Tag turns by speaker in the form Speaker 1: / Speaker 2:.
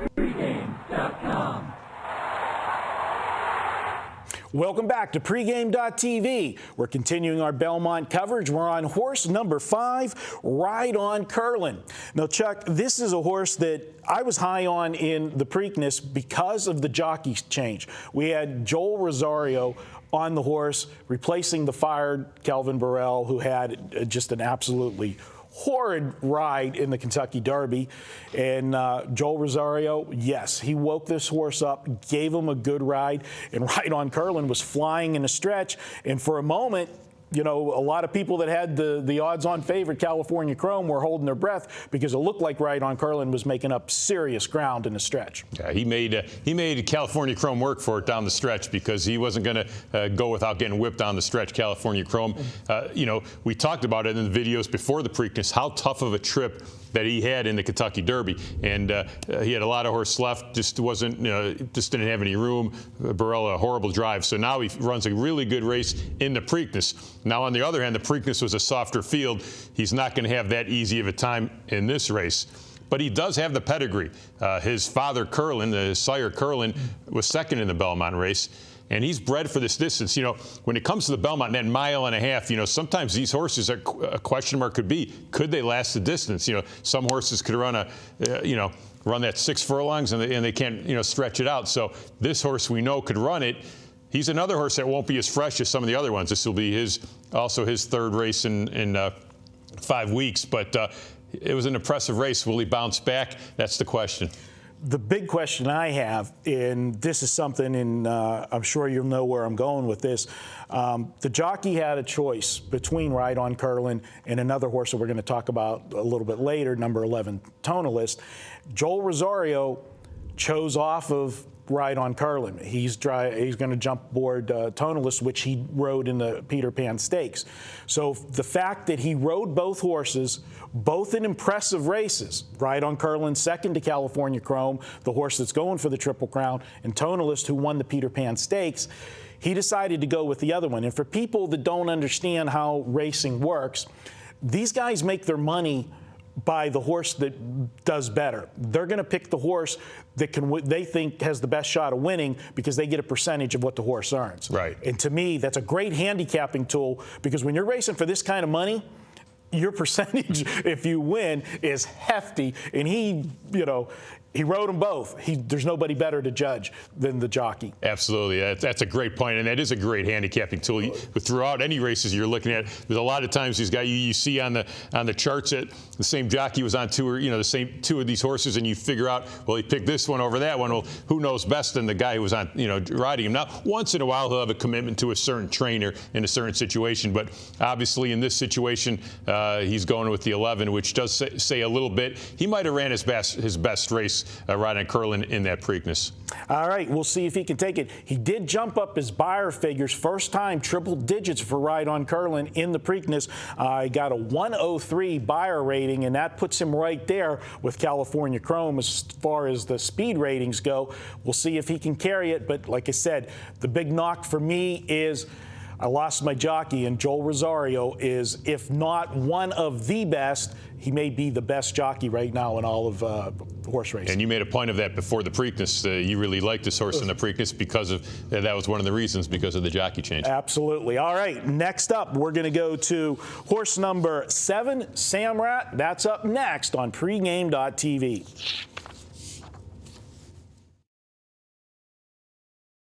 Speaker 1: Pregame.com.
Speaker 2: Welcome back to Pregame.tv. We're continuing our Belmont coverage. We're on horse number 5, Ride On Curlin. Now, Chuck, this is a horse that I was high on in the Preakness because of the jockey change. We had Joel Rosario on the horse, replacing the fired Kelvin Burrell, who had just an absolutely horrid ride in the Kentucky Derby. And Joel Rosario, yes, he woke this horse up, gave him a good ride, and Ride On Curlin was flying in a stretch. And for a moment, you know, a lot of people that had the odds-on favorite California Chrome were holding their breath because it looked like Ride On Curlin was making up serious ground in the stretch.
Speaker 3: Yeah, he made California Chrome work for it down the stretch because he wasn't going to go without getting whipped down the stretch. California Chrome, you know, we talked about it in the videos before the Preakness, how tough of a trip that he had in the Kentucky Derby, and he had a lot of horse left, just wasn't, just didn't have any room. Burrell, a horrible drive, so now he runs a really good race in the Preakness. Now, on the other hand, the Preakness was a softer field. He's not going to have that easy of a time in this race. But he does have the pedigree. His father, Curlin, his sire, Curlin, was second in the Belmont race. And he's bred for this distance. You know, when it comes to the Belmont, that mile and a half, you know, sometimes these horses, a question mark could be, could they last the distance? You know, some horses could run run that 6 furlongs and they can't, you know, stretch it out. So this horse we know could run it. He's another horse that won't be as fresh as some of the other ones. This will be also his third race in 5 weeks. But it was an impressive race. Will he bounce back? That's the question.
Speaker 2: The big question I have, and this is something, and I'm sure you'll know where I'm going with this, the jockey had a choice between Ride On Curlin and another horse that we're going to talk about a little bit later, number 11, Tonalist. Joel Rosario chose off of Ride On Curlin. He's going to jump aboard Tonalist, which he rode in the Peter Pan Stakes. So the fact that he rode both horses, both in impressive races, Ride On Curlin second to California Chrome, the horse that's going for the Triple Crown, and Tonalist, who won the Peter Pan Stakes, he decided to go with the other one. And for people that don't understand how racing works, these guys make their money by the horse that does better. They're going to pick the horse that they think has the best shot of winning because they get a percentage of what the horse earns.
Speaker 3: Right.
Speaker 2: And to me, that's a great handicapping tool because when you're racing for this kind of money, your percentage, if you win, is hefty. And he rode them both. There's nobody better to judge than the jockey.
Speaker 3: Absolutely. That's a great point, and that is a great handicapping tool. Throughout any races you're looking at, there's a lot of times these guys you see on the charts that the same jockey was on the same two of these horses, and you figure out, well, he picked this one over that one. Well, who knows best than the guy who was on, riding him. Now, once in a while he'll have a commitment to a certain trainer in a certain situation, but obviously in this situation he's going with the 11, which does say a little bit. He might have ran his best race. Ride On Curlin in that Preakness.
Speaker 2: All right, we'll see if he can take it. He did jump up his Beyer figures, first time triple digits for Ride On Curlin in the Preakness. He got a 103 Beyer rating, and that puts him right there with California Chrome as far as the speed ratings go. We'll see if he can carry it, but like I said, the big knock for me is I lost my jockey, and Joel Rosario is, if not one of the best, he may be the best jockey right now in all of horse racing.
Speaker 3: And you made a point of that before the Preakness. You really liked this horse in the Preakness because of that was one of the reasons, because of the jockey change.
Speaker 2: Absolutely. All right, next up, we're going to go to horse number 7, Samrat. That's up next on Pregame.tv.